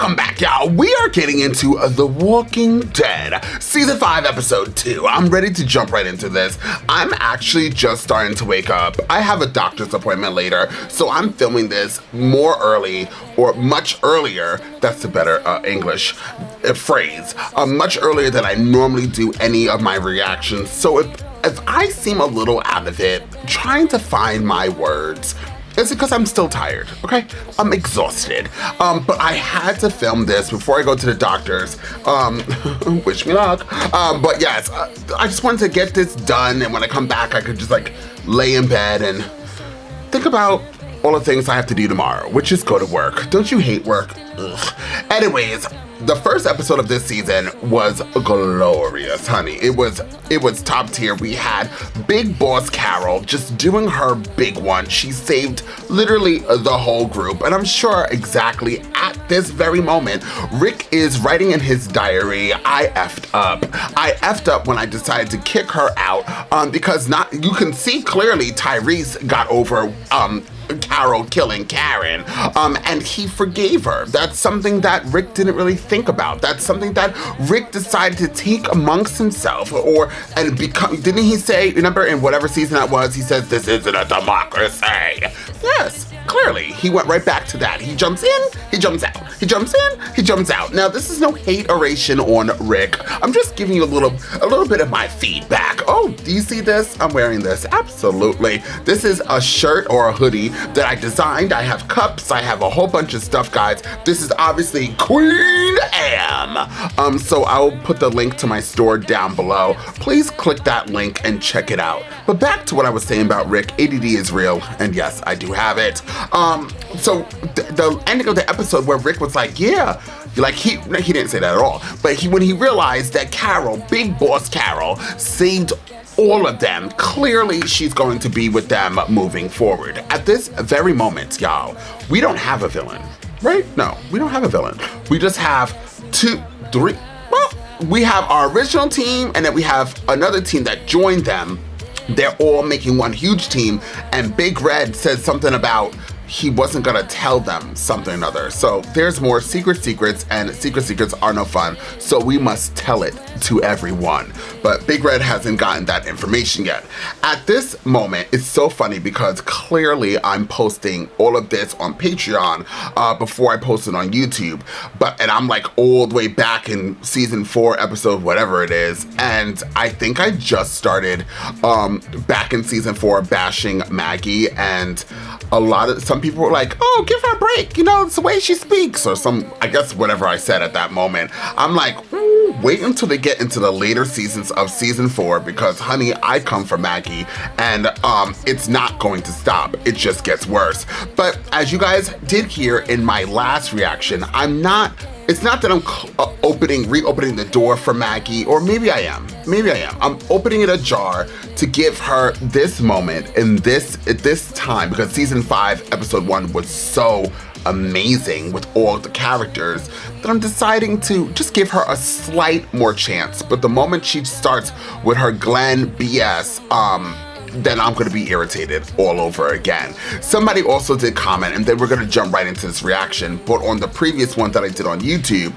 Welcome back, y'all. We are getting into The Walking Dead, Season 5, Episode 2. I'm ready to jump right into this. I'm actually just starting to wake up. I have a doctor's appointment later, so I'm filming this more early, or much earlier, that's the better English phrase, much earlier than I normally do any of my reactions. So if I seem a little out of it, trying to find my words, it's because I'm still tired, okay? I'm exhausted. But I had to film this before I go to the doctor's. Wish me luck. But yes, I just wanted to get this done, and when I come back, I could just like lay in bed and think about all the things I have to do tomorrow, which is go to work. Don't you hate work? Ugh. Anyways, the first episode of this season was glorious, honey. It was top tier. We had Big Boss Carol just doing her big one. She saved literally the whole group. And I'm sure exactly at this very moment, Rick is writing in his diary, I effed up. I effed up when I decided to kick her out because you can see clearly Tyrese got over Carol killing Karen, and he forgave her. That's something that Rick didn't really think about. That's something that Rick decided to take amongst himself, didn't he say, remember in whatever season that was, he says, this isn't a democracy. Yes, clearly, he went right back to that. He jumps in, he jumps out. He jumps in, he jumps out. Now, this is no hate oration on Rick. I'm just giving you a little bit of my feedback. Oh, do you see this? I'm wearing this, absolutely. This is a shirt or a hoodie that I designed. I have cups, I have a whole bunch of stuff, guys. This is obviously Queen Am. So I'll put the link to my store down below. Please click that link and check it out. But back to what I was saying about Rick, ADD is real, and yes, I do have it. So the ending of the episode where Rick was like, yeah, like he didn't say that at all, but when he realized that Carol, Big Boss Carol, saved all of them, clearly she's going to be with them moving forward. At this very moment, y'all, we don't have a villain, right? No, we don't have a villain. We just have we have our original team, and then we have another team that joined them. They're all making one huge team, and Big Red says something about he wasn't gonna tell them something or another. So there's more secrets, and secrets are no fun. So we must tell it to everyone. But Big Red hasn't gotten that information yet. At this moment, it's so funny because clearly I'm posting all of this on Patreon before I post it on YouTube. And I'm like all the way back in season 4, episode whatever it is. And I think I just started back in season 4 bashing Maggie, and some people were like, oh, give her a break, it's the way she speaks, or I guess whatever I said at that moment. I'm like, wait until they get into the later seasons of season 4, because honey, I come for Maggie, and it's not going to stop. It just gets worse. But as you guys did hear in my last reaction, it's not that I'm reopening the door for Maggie, or maybe I am. I'm opening it ajar to give her this moment at this time, because season 5, episode 1 was so amazing with all the characters that I'm deciding to just give her a slight more chance. But the moment she starts with her Glenn BS, then I'm gonna be irritated all over again. Somebody also did comment, and then we're gonna jump right into this reaction, but on the previous one that I did on YouTube,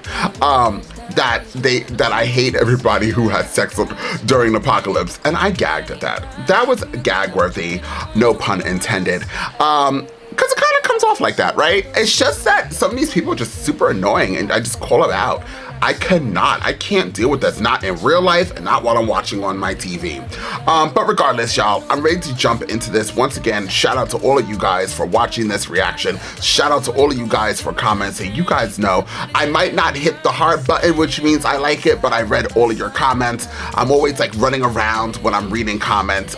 that I hate everybody who has sex during the apocalypse, and I gagged at that. That was gag worthy, no pun intended. Because it kind of comes off like that, right? It's just that some of these people are just super annoying, and I just call it out. I can't deal with this, not in real life and not while I'm watching on my TV. But regardless, y'all, I'm ready to jump into this. Once again, shout out to all of you guys for watching this reaction. Shout out to all of you guys for commenting. You guys know I might not hit the heart button, which means I like it, but I read all of your comments. I'm always like running around when I'm reading comments.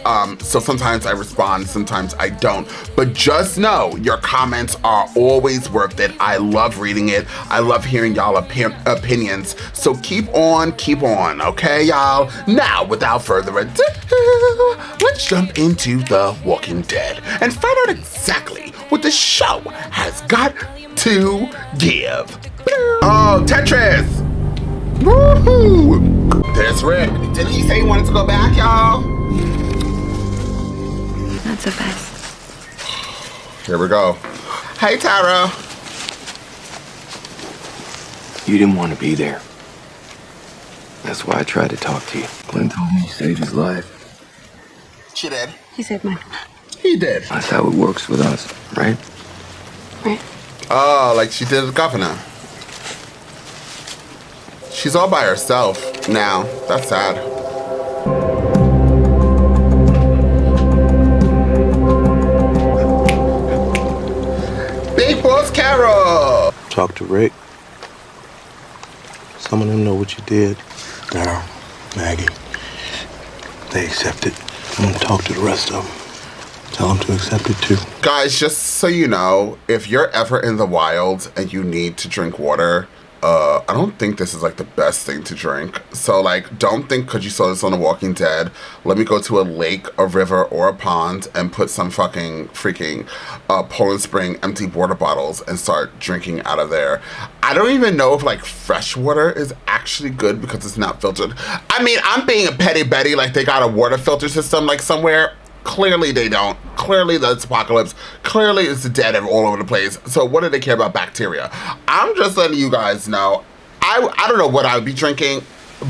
So sometimes I respond, sometimes I don't. But just know your comments are always worth it. I love reading it. I love hearing y'all opinions. So keep on, okay, y'all? Now, without further ado, let's jump into The Walking Dead and find out exactly what the show has got to give. Oh, Tetris! Woohoo! There's Rick. Didn't he say he wanted to go back, y'all? Not so fast. Here we go. Hey, Tara. You didn't want to be there. That's why I tried to talk to you. Glenn told me you saved his life. She did. He saved mine. He did. That's how it works with us, right? Right. Oh, like she did with Governor. She's all by herself now. That's sad. Big Boss Carol! Talk to Rick. Some of them know what you did. Daryl, Maggie. They accept it. I'm gonna talk to the rest of them. Tell them to accept it too. Guys, just so you know, if you're ever in the wild and you need to drink water, I don't think this is like the best thing to drink. So like, don't think because you saw this on The Walking Dead, let me go to a lake, a river, or a pond and put some fucking freaking Poland Spring empty water bottles and start drinking out of there. I don't even know if like fresh water is actually good because it's not filtered. I mean, I'm being a petty Betty, like they got a water filter system like somewhere. Clearly they don't. Clearly that's apocalypse. Clearly it's dead all over the place. So what do they care about bacteria? I'm just letting you guys know. I don't know what I would be drinking,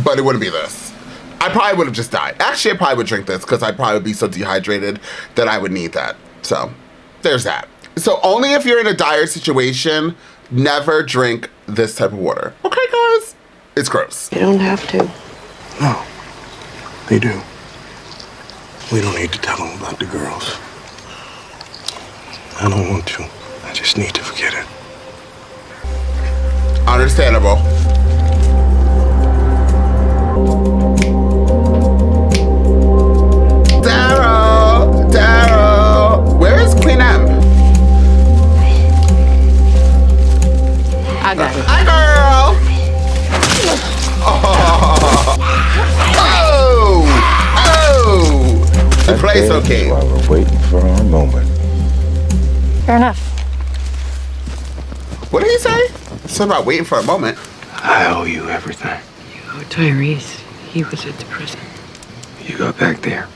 but it wouldn't be this. I probably would have just died. Actually, I probably would drink this because I'd probably be so dehydrated that I would need that. So there's that. So only if you're in a dire situation, never drink this type of water. Okay, guys? It's gross. You don't have to. No, they do. We don't need to tell them about the girls. I don't want to. I just need to forget it. Understandable. Daryl! Where is Queen M? I got it. Hi, girl! Oh! The place okay. While we're waiting for our moment. Fair enough. What did he say? Something about waiting for a moment. I owe you everything. Oh, Tyrese, he was at the prison. You got back there.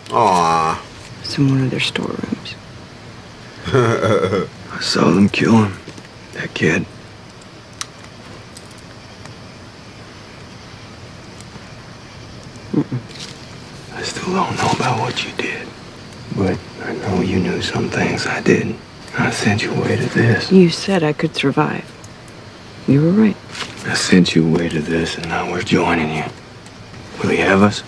Aww. It's in one of their storerooms. I saw them kill him. That kid. I still don't know about what you did. But I know you knew some things I didn't. I sent you away to this. You said I could survive. You were right. I sent you away to this, and now we're joining you. Will he have us?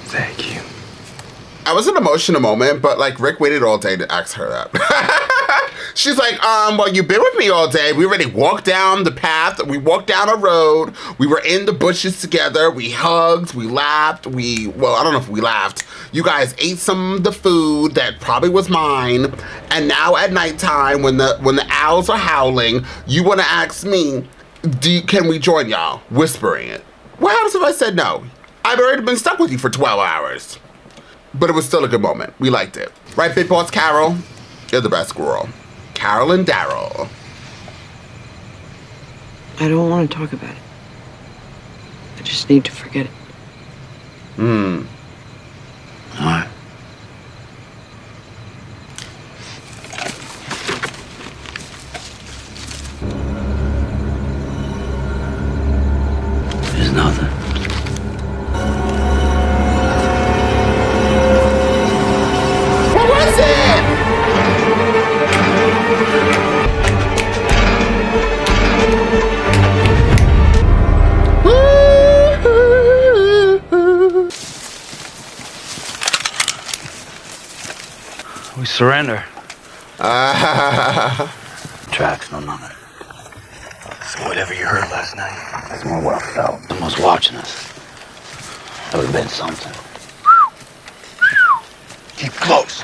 Thank you. I was an emotional moment, but like Rick waited all day to ask her that. She's like, well, you've been with me all day. We already walked down the path. We walked down a road. We were in the bushes together. We hugged. We laughed. Well, I don't know if we laughed. You guys ate some of the food that probably was mine. And now at nighttime, when the owls are howling, you want to ask me, can we join y'all? Whispering it. What happens if I said no? I've already been stuck with you for 12 hours. But it was still a good moment. We liked it. Right, Big Boss Carol? You're the best girl. Carol and Daryl. I don't want to talk about it. I just need to forget it. All right. There's nothing. What was it? We surrender. Tracks, no none. So whatever you heard last night. That's more what I felt. Someone's watching us. That would have been something. Keep close.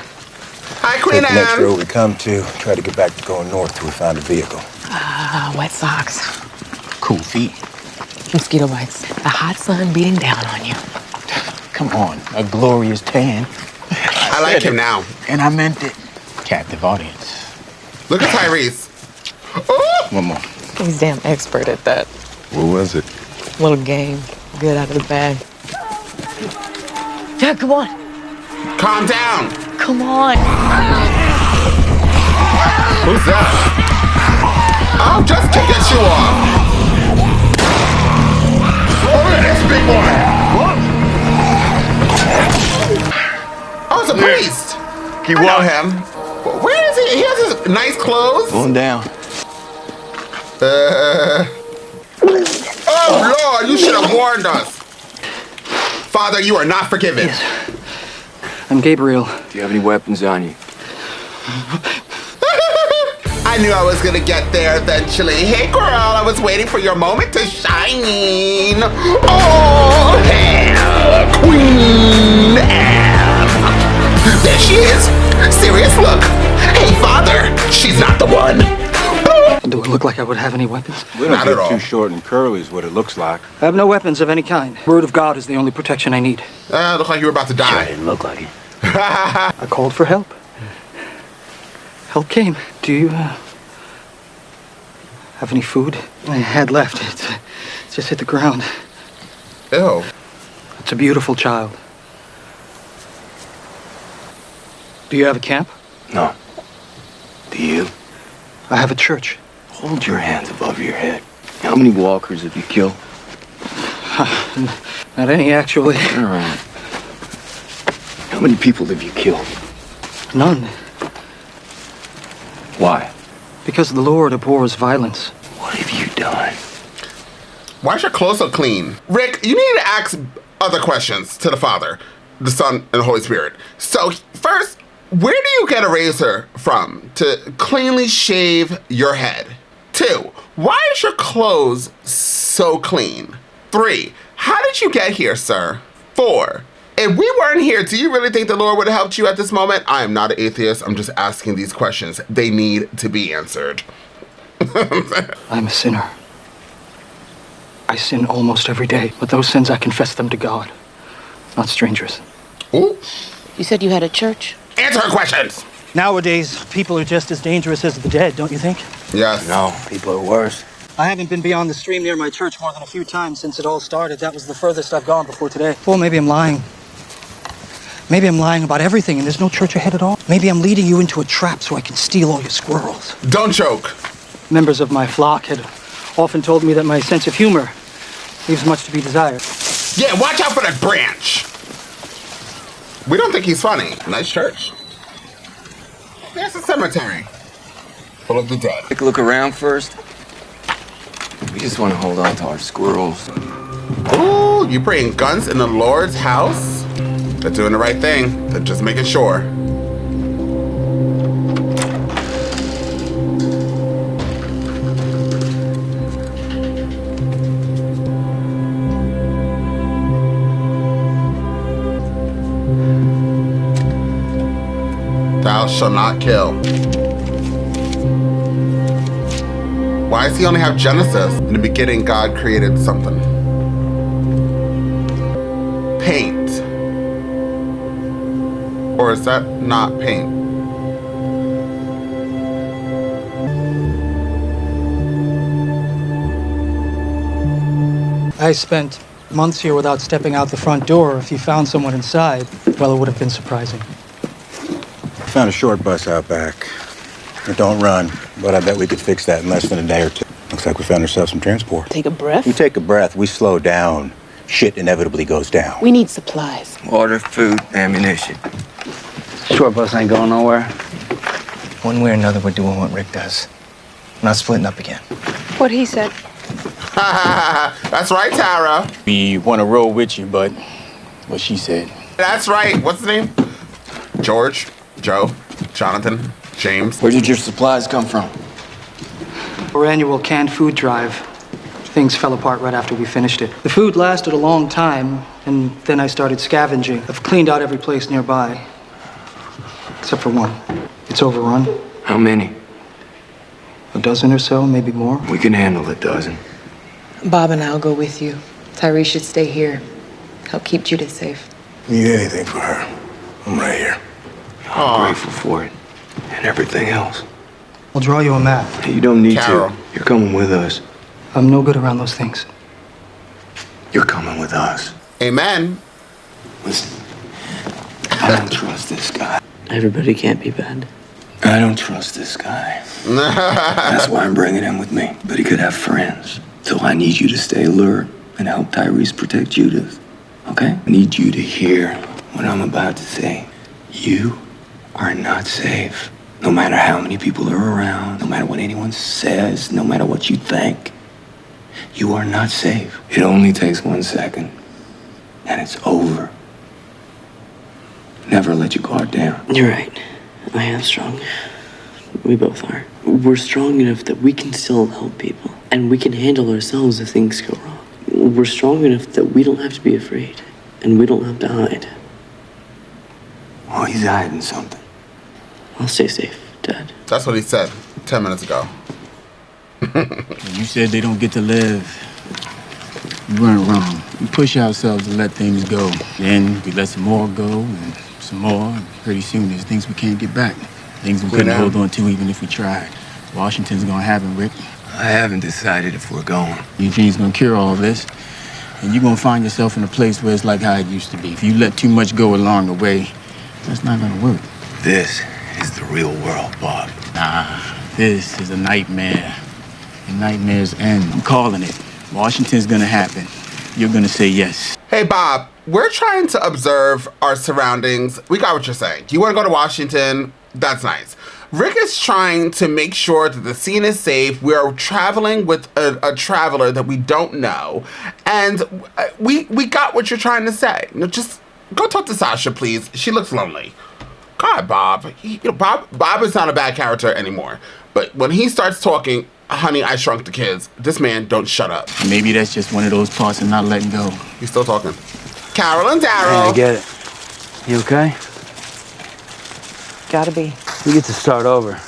Hi, Queen Take the next Anne. road we come to. Try to get back to going north till we find a vehicle. Wet socks, Cool feet. mosquito bites, the hot sun beating down on you. Come on, a glorious tan. I like him now. And I meant it. Captive audience. Look at Tyrese. Oh! One more. He's damn expert at that. What was it? Little game, good out of the bag. Yeah, come on, Calm down. Come on. Who's that? Oh, just take your shoe off. Oh, look at this big boy. Oh, it's a priest. You want him? Where is he? He has his nice clothes. Going down. Oh, Lord, you should have warned us. Father, you are not forgiven. Yes. I'm Gabriel. Do you have any weapons on you? I knew I was going to get there eventually. Hey, girl, I was waiting for your moment to shine. Oh, hell, Queen Anne. There she is. Serious look. Hey, Father, she's not the one. Do it look like I would have any weapons? We Not don't at all. get too short and curly is what it looks like. I have no weapons of any kind. Word of God is the only protection I need. Look like you were about to Sure die. didn't look like it. I called for help. Help came. Do you have any food? I had left. It's just hit the ground. Ew. It's a beautiful child. Do you have a camp? No. Do you? I have a church. Hold your hands above your head. How many walkers have you killed? Not any, actually. All right. How many people have you killed? None. Why? Because the Lord abhors violence. What have you done? Why is your clothes so clean? Rick, you need to ask other questions to the Father, the Son, and the Holy Spirit. So, first, where do you get a razor from to cleanly shave your head? 2, why is your clothes so clean? 3, how did you get here, sir? 4, if we weren't here, do you really think the Lord would have helped you at this moment? I am not an atheist. I'm just asking these questions. They need to be answered. I'm a sinner. I sin almost every day, but those sins I confess them to God, not strangers. Ooh. You said you had a church? Answer her questions. Nowadays, people are just as dangerous as the dead, don't you think? Yes. No, people are worse. I haven't been beyond the stream near my church more than a few times since it all started. That was the furthest I've gone before today. Well, maybe I'm lying. Maybe I'm lying about everything and there's no church ahead at all. Maybe I'm leading you into a trap so I can steal all your squirrels. Don't joke. Members of my flock had often told me that my sense of humor leaves much to be desired. Yeah, watch out for that branch. We don't think he's funny. Nice church. There's a cemetery full of the dead. Take a look around first. We just want to hold on to our squirrels. Ooh, you bring guns in the Lord's house? They're doing the right thing. They're just making sure. Thou shalt not kill. Why does he only have Genesis? In the beginning, God created something. Paint. Or is that not paint? I spent months here without stepping out the front door. If you found someone inside, well, it would have been surprising. Found a short bus out back. It don't run, but I bet we could fix that in less than a day or two. Looks like we found ourselves some transport. Take a breath? We take a breath, we slow down. Shit inevitably goes down. We need supplies. Water, food, ammunition. Short bus ain't going nowhere. One way or another, we're doing what Rick does. We're not splitting up again. What he said. That's right, Tara. We want to roll with you, but what she said. That's right. What's the name? George, Joe, Jonathan, James. Where did your supplies come from? Our annual canned food drive. Things fell apart right after we finished it. The food lasted a long time, and then I started scavenging. I've cleaned out every place nearby, except for one. It's overrun. How many? A dozen or so, maybe more. We can handle a dozen. Bob and I'll go with you. Tyree should stay here. Help keep Judith safe. You need anything for her? I'm right here. I'm grateful for it. And everything else. I'll draw you a map. You don't need Carol. to. You're coming with us. I'm no good around those things. You're coming with us. Amen. Listen, I don't trust this guy. Everybody can't be bad. I don't trust this guy. That's why I'm bringing him with me. But he could have friends. So I need you to stay alert and help Tyrese protect Judith. Okay? I need you to hear what I'm about to say. You are not safe. No matter how many people are around, no matter what anyone says, no matter what you think, you are not safe. It only takes 1 second, and it's over. Never let your guard down. You're right. I am strong. We both are. We're strong enough that we can still help people, and we can handle ourselves if things go wrong. We're strong enough that we don't have to be afraid, and we don't have to hide. Oh, he's hiding something. I'll stay safe, Dad. That's what he said 10 minutes ago. You said they don't get to live. You weren't wrong. We push ourselves to let things go. Then we let some more go, and some more. And pretty soon there's things we can't get back. Things we couldn't hold on to even if we tried. Washington's gonna happen, Rick. I haven't decided if we're going. Eugene's gonna cure all this. And you're gonna find yourself in a place where it's like how it used to be. If you let too much go along the way, that's not gonna work. This is the real world, Bob. Nah, this is a nightmare. And nightmares end. I'm calling it. Washington's gonna happen. You're gonna say yes. Hey, Bob, we're trying to observe our surroundings. We got what you're saying. You want to go to Washington? That's nice. Rick is trying to make sure that the scene is safe. We are traveling with a traveler that we don't know. And we got what you're trying to say. You know, just go talk to Sasha, please. She looks lonely. God, Bob. Bob is not a bad character anymore. But when he starts talking, honey, I shrunk the kids, this man don't shut up. Maybe that's just one of those parts of not letting go. He's still talking. Carol and Daryl. Yeah, I get it. You okay? Gotta be. We get to start over.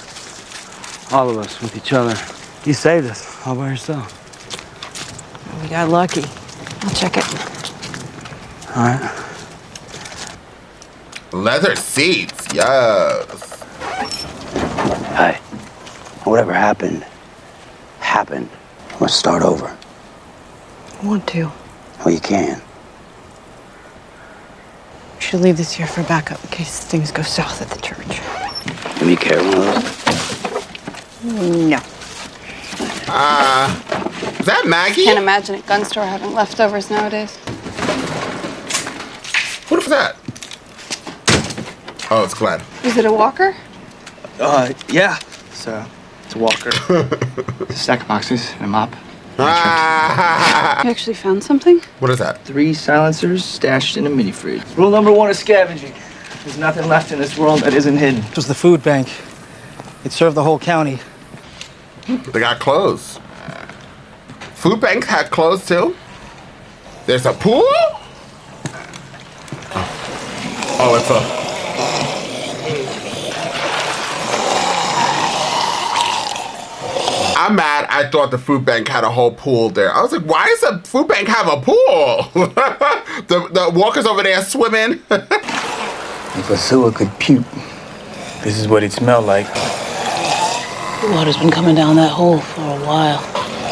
All of us, with each other. You saved us, all by yourself. We got lucky. I'll check it. All right. Leather seats, yes. Hey, whatever happened. Let's start over. I want to. Well, you can. We should leave this here for backup in case things go south at the church. Give me care one of those. No. Is that Maggie? Can't imagine a gun store having leftovers nowadays. What was that? Oh, it's Glenn. Is it a walker? Yeah. It's a walker. It's a stack of boxes and a mop. You actually found something? What is that? 3 silencers stashed in a mini fridge. Rule number 1 is scavenging. There's nothing left in this world that isn't hidden. It was the food bank. It served the whole county. They got clothes. Food bank had clothes too? There's a pool? Oh, it's a... I'm mad. I thought the food bank had a whole pool there. I was like, why does the food bank have a pool? the walkers over there swimming. If a sewer could puke, this is what it smelled like. The water's been coming down that hole for a while.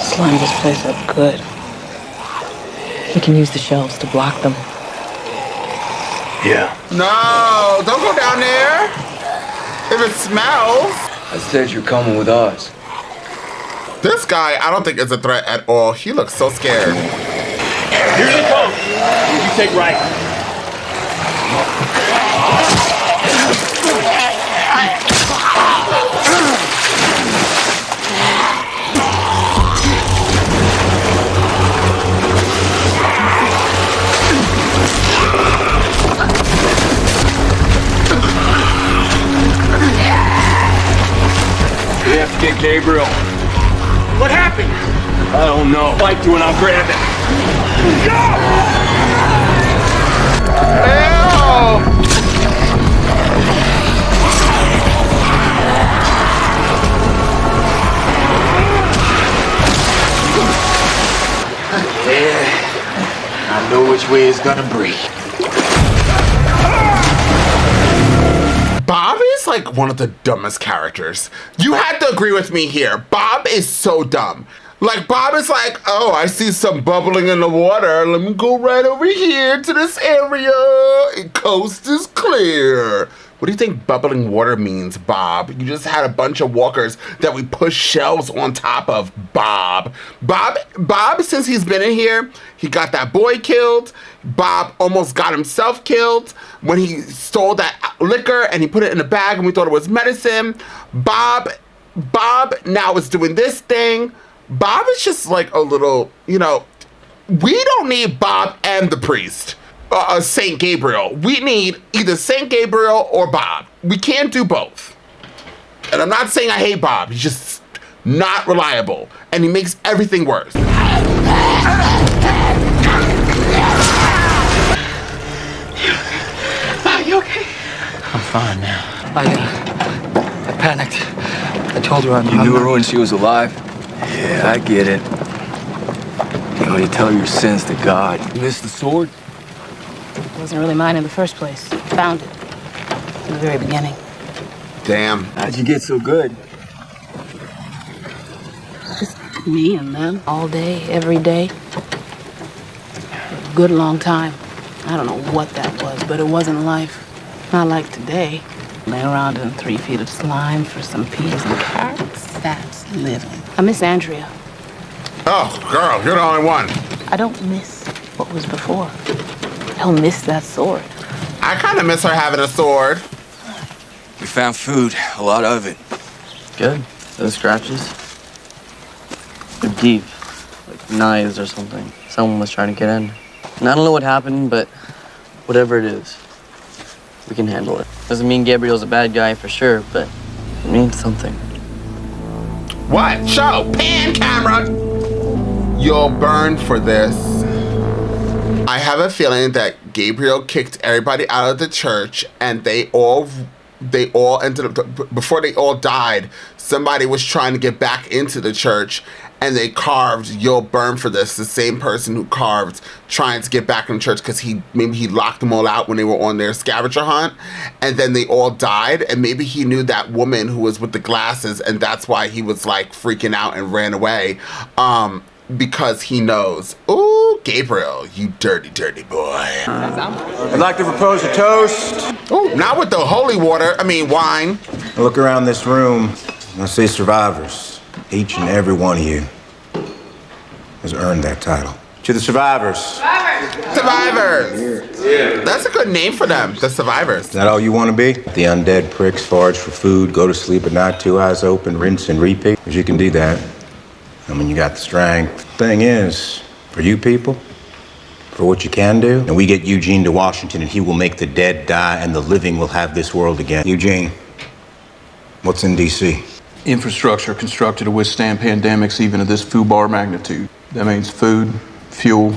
Slimed this place up good. We can use the shelves to block them. Yeah. No, don't go down there. If it smells. I said you're coming with us. This guy, I don't think is a threat at all. He looks so scared. Here they come. You take right. We have to get Gabriel. What happened? I don't know. Fight you and I'll grab it. Yeah. I know which way it's gonna break. Bob is like one of the dumbest characters. You had to agree with me here. Bob is so dumb. Like, Bob is like, oh, I see some bubbling in the water. Let me go right over here to this area. Coast is clear. What do you think bubbling water means, Bob? You just had a bunch of walkers that we pushed shelves on top of, Bob. Bob, since he's been in here, he got that boy killed. Bob almost got himself killed when he stole that liquor and he put it in a bag and we thought it was medicine. Bob now is doing this thing. Bob is just like a little, you know, we don't need Bob and the priest, Saint Gabriel. We need either Saint Gabriel or Bob. We can't do both. And I'm not saying I hate Bob. He's just not reliable. And he makes everything worse. Are you okay? I'm fine now. I panicked. I told her You knew her when she was alive? Yeah, I get it. You know, you tell your sins to God. You missed the sword? It wasn't really mine in the first place. Found it. In the very beginning. Damn. How'd you get so good? Just me and them. All day, every day. For a good long time. I don't know what that was, but it wasn't life. Not like today. Laying around in 3 feet of slime for some peas and carrots. That's living. I miss Andrea. Oh, girl, you're the only one. I don't miss what was before. I don't miss that sword. I kind of miss her having a sword. We found food, a lot of it. Good. Those scratches? They're deep. Like knives or something. Someone was trying to get in. And I don't know what happened, but whatever it is, we can handle it. Doesn't mean Gabriel's a bad guy for sure, but it means something. What? Show! Pan camera! You'll burn for this. I have a feeling that Gabriel kicked everybody out of the church and they all ended up, before they all died, somebody was trying to get back into the church and they carved "You'll burn for this," the same person who carved trying to get back in church because maybe he locked them all out when they were on their scavenger hunt, and then they all died, and maybe he knew that woman who was with the glasses, and that's why he was like freaking out and ran away, because he knows. Ooh, Gabriel, you dirty, dirty boy. I'd like to propose a toast. Ooh, not with the holy wine. I look around this room and I see survivors. Each and every one of you has earned that title. To the survivors. Survivors! Yeah. That's a good name for them, the survivors. Is that all you want to be? The undead pricks forage for food, go to sleep at night, 2 eyes open, rinse and repeat? Because you can do that. I mean, you got the strength. Thing is, for you people, for what you can do, and we get Eugene to Washington and he will make the dead die and the living will have this world again. Eugene, what's in D.C.? Infrastructure constructed to withstand pandemics even of this foobar magnitude. That means food, fuel,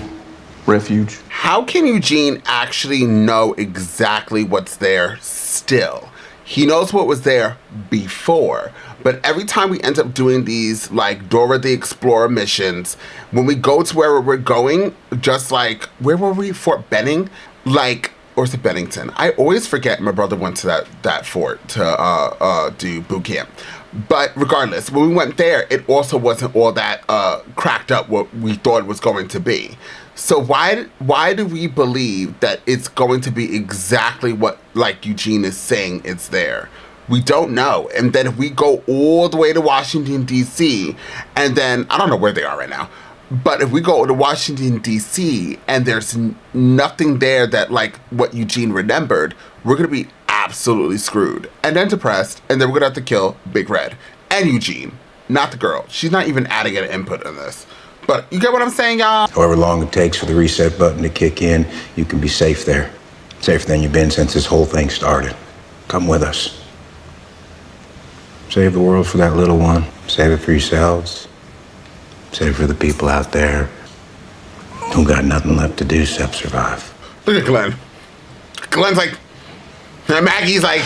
refuge. How can Eugene actually know exactly what's there still? He knows what was there before, but every time we end up doing these like Dora the Explorer missions, when we go to where we're going, just like, where were we? Fort Benning? Like, or is it Bennington? I always forget. My brother went to that fort to do boot camp. But regardless, when we went there, it also wasn't all that cracked up what we thought it was going to be. So why do we believe that it's going to be exactly what like Eugene is saying it's there? We don't know. And then if we go all the way to Washington, D.C., and then, I don't know where they are right now, but if we go to Washington, D.C., and there's nothing there that like what Eugene remembered, we're going to be absolutely screwed. And then depressed, and then we're going to have to kill Big Red. And Eugene, not the girl. She's not even adding an input in this. But you get what I'm saying, y'all? However long it takes for the reset button to kick in, you can be safe there. Safer than you've been since this whole thing started. Come with us. Save the world for that little one. Save it for yourselves. Save it for the people out there who got nothing left to do except survive. Look at Glenn. Glenn's like, Maggie's like.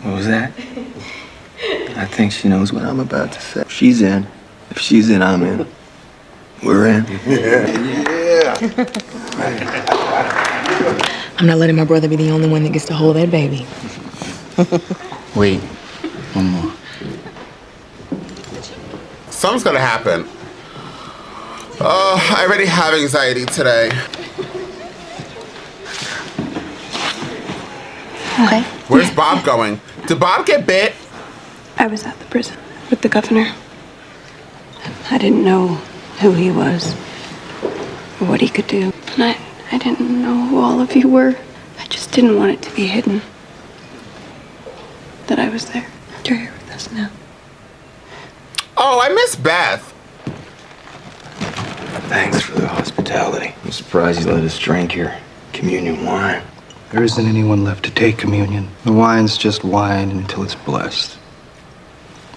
What was that? I think she knows what I'm about to say. She's in. If she's in, I'm in. We're in. Yeah. I'm not letting my brother be the only one that gets to hold that baby. Wait, one more. Something's gonna happen. I already have anxiety today. Okay. Where's Bob going? Did Bob get bit? I was at the prison with the governor. I didn't know who he was or what he could do. And I didn't know who all of you were. I just didn't want it to be hidden that I was there. You're here with us now. Oh, I miss Beth. Thanks for the hospitality. I'm surprised you let us drink your communion wine. There isn't anyone left to take communion. The wine's just wine until it's blessed.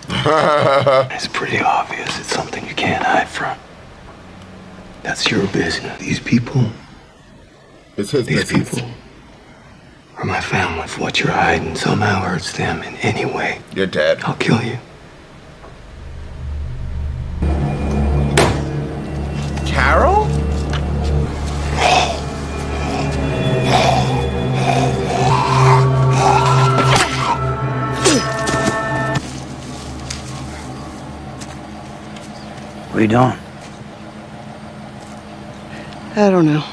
It's pretty obvious. It's something you can't hide from. That's your business. These people. It's his These business. people are my family. If what you're hiding somehow hurts them in any way, you're dead. I'll kill you. Carol? What are you doing? I don't know.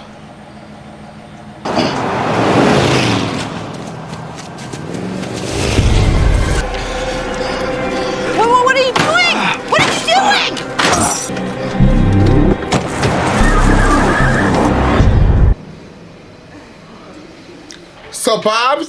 What are you doing? What are you doing? So Bob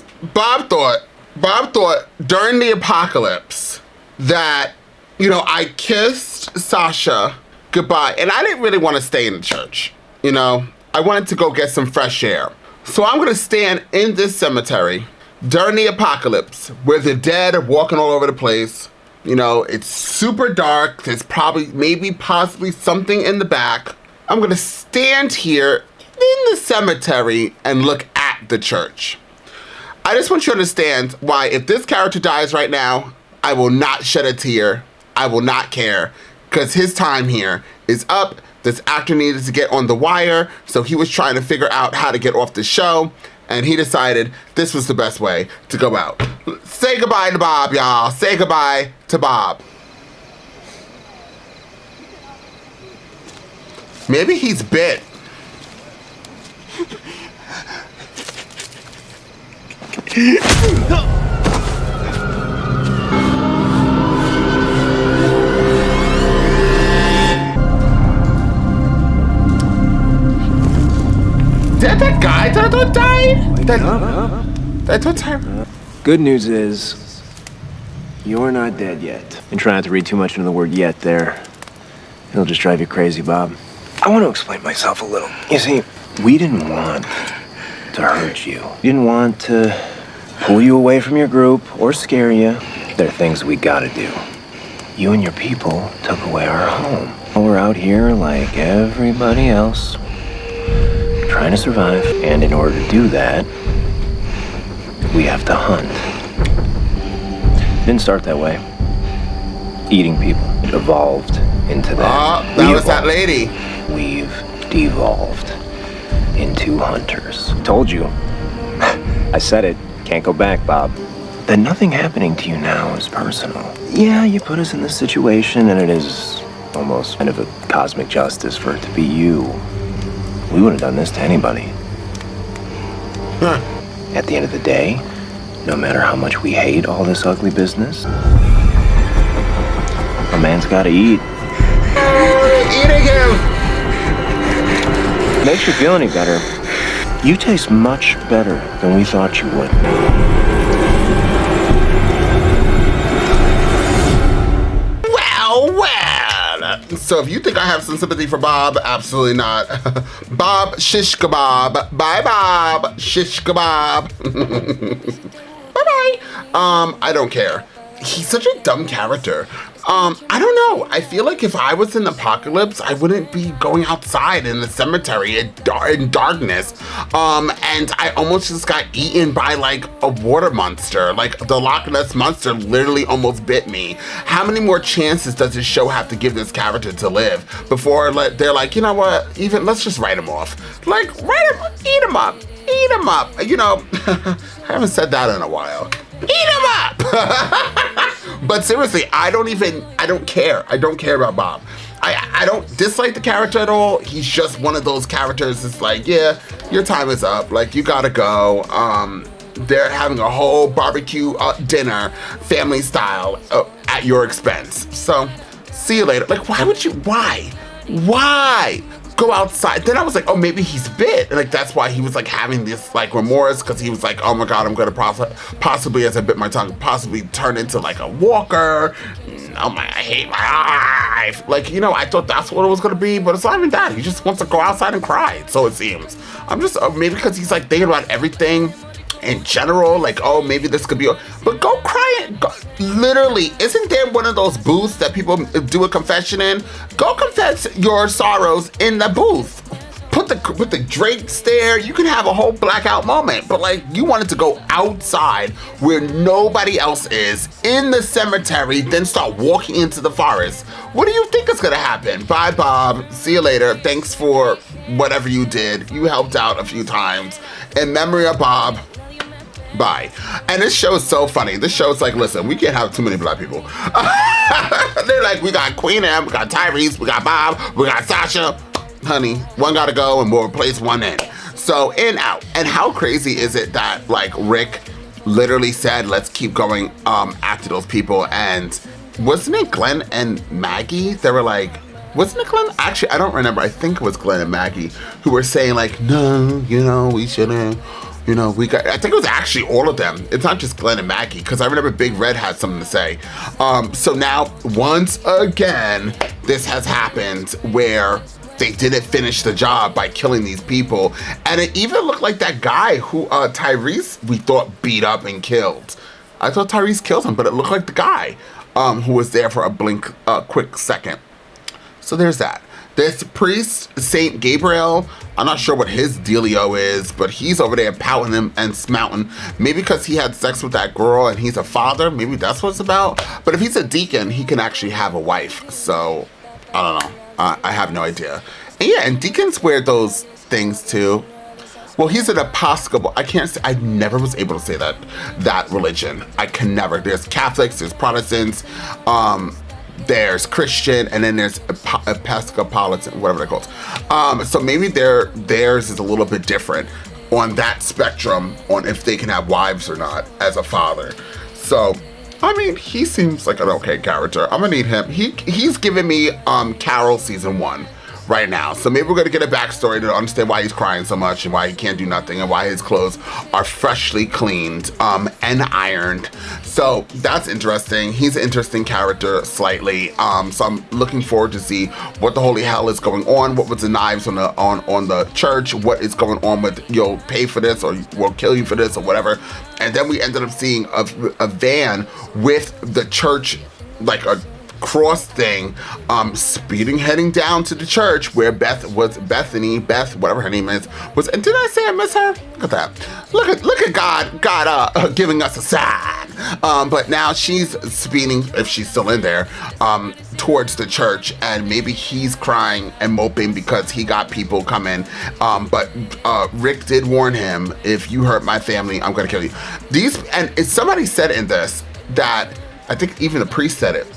thought during the apocalypse that, you know, I kissed Sasha goodbye, and I didn't really want to stay in the church. You know, I wanted to go get some fresh air. So I'm gonna stand in this cemetery during the apocalypse where the dead are walking all over the place. You know, it's super dark. There's possibly something in the back. I'm gonna stand here in the cemetery and look at the church. I just want you to understand why if this character dies right now, I will not shed a tear. I will not care, because his time here is up. This actor needed to get on the wire, so he was trying to figure out how to get off the show, and he decided this was the best way to go out. Say goodbye to Bob, y'all. Say goodbye to Bob. Maybe he's bit. That guy that I thought died? That thought died? Good news is, you're not dead yet. And try not to read too much into the word yet there. It'll just drive you crazy, Bob. I want to explain myself a little. You see, we didn't want to hurt you. We didn't want to pull you away from your group or scare you. There are things we gotta do. You and your people took away our home. We're out here like everybody else, trying to survive. And in order to do that, we have to hunt. Didn't start that way. Eating people. It evolved into that. Oh, that was that lady. We've devolved into hunters. Told you. I said it. Can't go back, Bob. That nothing happening to you now is personal. Yeah, you put us in this situation, and it is almost kind of a cosmic justice for it to be you. We would have done this to anybody. Huh. At the end of the day, no matter how much we hate all this ugly business, a man's gotta eat. Eating him! Makes you feel any better. You taste much better than we thought you would. Well. So if you think I have some sympathy for Bob, absolutely not. Bob, shish kebab. Bye, Bob. Shish kebab. Bye-bye. I don't care. He's such a dumb character. I don't know. I feel like if I was in the apocalypse, I wouldn't be going outside in the cemetery in darkness. And I almost just got eaten by like a water monster. Like the Loch Ness monster literally almost bit me. How many more chances does this show have to give this character to live before they're like, you know what? Even let's just write him off. Like eat him up. Eat him up. You know, I haven't said that in a while. Eat him up! But seriously, I don't care. I don't care about Bob. I don't dislike the character at all. He's just one of those characters that's like, yeah, your time is up. Like, you gotta go. they're having a whole barbecue dinner, family style, at your expense. So, see you later. Like, why go outside? Then I was like, oh, maybe he's bit. And like, that's why he was like having this like remorse, because he was like, oh my God, I'm gonna possibly, as I bit my tongue, possibly turn into like a walker. Oh my, I hate my life. Like, you know, I thought that's what it was gonna be, but it's not even that. He just wants to go outside and cry, so it seems. I'm just, maybe because he's like thinking about everything in general, like, oh, maybe this could be, but go cry it. Literally, isn't there one of those booths that people do a confession in? Go confess your sorrows in the booth. Put the drinks there. You can have a whole blackout moment, but like, you wanted to go outside where nobody else is, in the cemetery, then start walking into the forest. What do you think is gonna happen? Bye, Bob. See you later. Thanks for whatever you did. You helped out a few times. In memory of Bob. Bye. And this show is so funny. This show is like, listen, we can't have too many black people. They're like, we got Queen M, we got Tyrese, we got Bob, we got Sasha. Honey, one gotta go and we'll replace one in. So in, out. And how crazy is it that like Rick literally said, let's keep going after those people. And wasn't it Glenn and Maggie? They were like, wasn't it Glenn? Actually, I don't remember. I think it was Glenn and Maggie who were saying like, no, you know, we shouldn't. You know, I think it was actually all of them. It's not just Glenn and Maggie, because I remember Big Red had something to say. So now, once again, this has happened where they didn't finish the job by killing these people. And it even looked like that guy who Tyrese, we thought beat up and killed. I thought Tyrese killed him, but it looked like the guy who was there for a quick second. So there's that. This priest, Saint Gabriel, I'm not sure what his dealio is, but he's over there pouting him and smouting. Maybe because he had sex with that girl and he's a father. Maybe that's what it's about. But if he's a deacon, he can actually have a wife. So, I don't know. I have no idea. And yeah, and deacons wear those things too. Well, he's an Episcopal. I can't say, I never was able to say that religion. I can never. There's Catholics, there's Protestants, there's Christian, and then there's Episcopalian, whatever they're called. So maybe theirs is a little bit different on that spectrum on if they can have wives or not as a father. So, I mean, he seems like an okay character. I'm gonna need him. He's giving me Carol season 1 right now. So maybe we're gonna get a backstory to understand why he's crying so much and why he can't do nothing and why his clothes are freshly cleaned and ironed. So that's interesting. He's an interesting character slightly. So I'm looking forward to see what the holy hell is going on. What was the knives on the church? What is going on with you'll pay for this or we'll kill you for this or whatever. And then we ended up seeing a van with the church, like a cross thing, speeding, heading down to the church where Beth, whatever her name is, was. And did I say I miss her? Look at that. Look at God giving us a sign. But now she's speeding, if she's still in there, towards the church, and maybe he's crying and moping because he got people coming. But Rick did warn him, if you hurt my family, I'm gonna kill you. And somebody said in this that, I think even the priest said it,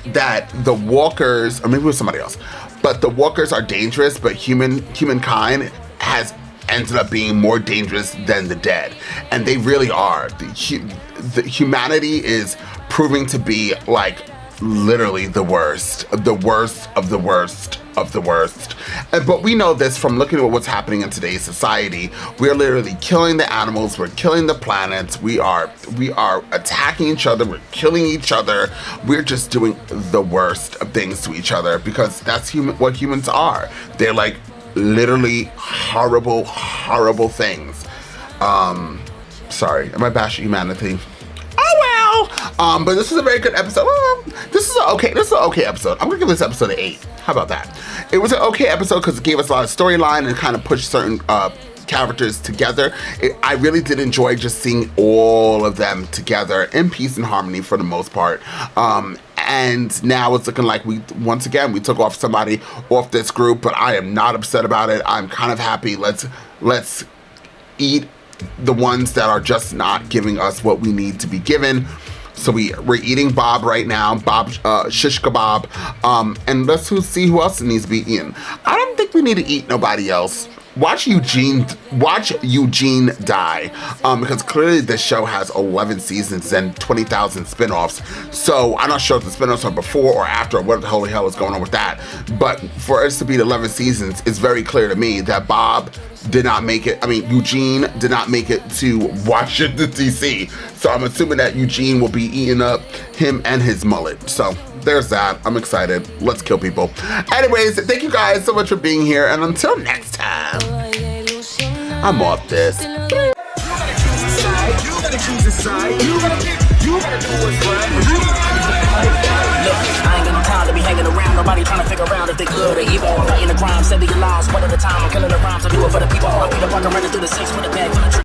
that the walkers, or maybe it was somebody else, but the walkers are dangerous, but humankind has ended up being more dangerous than the dead. And they really are. The humanity is proving to be like literally the worst of the worst of the worst of the worst. But we know this from looking at what's happening in today's society. We're literally killing the animals, we're killing the planets, we are attacking each other, we're killing each other, we're just doing the worst of things to each other, because that's what humans are. They're like literally horrible, horrible things. Sorry, am I bashing humanity? But this is a very good episode. This is an okay episode. I'm gonna give this episode an 8. How about that? It was an okay episode because it gave us a lot of storyline and kind of pushed certain characters together. I really did enjoy just seeing all of them together in peace and harmony for the most part. And now it's looking like we took off somebody off this group, but I am not upset about it. I'm kind of happy. Let's eat the ones that are just not giving us what we need to be given. So we're eating Bob right now, shish kebab, and let's see who else needs to be eaten. I don't think we need to eat nobody else. watch Eugene die, because clearly this show has 11 seasons and 20,000 spinoffs. So I'm not sure if the spinoffs are before or after, or what the holy hell is going on with that. But for us to be 11 seasons, it's very clear to me that Bob did not make it. I mean, Eugene did not make it to Washington, D.C. So I'm assuming that Eugene will be eating up him and his mullet. So there's that. I'm excited. Let's kill people. Anyways, thank you guys so much for being here. And until next time, I'm off this. You gotta choose a side. You gotta do what's right. Look, I ain't got no time to be hanging around. Nobody trying to figure out if they good or evil. I'm fighting the crime, saving your lives one at a time. I'm killing the rhymes. I do it for the people. I'm Peter Parker running through the six with a bag full of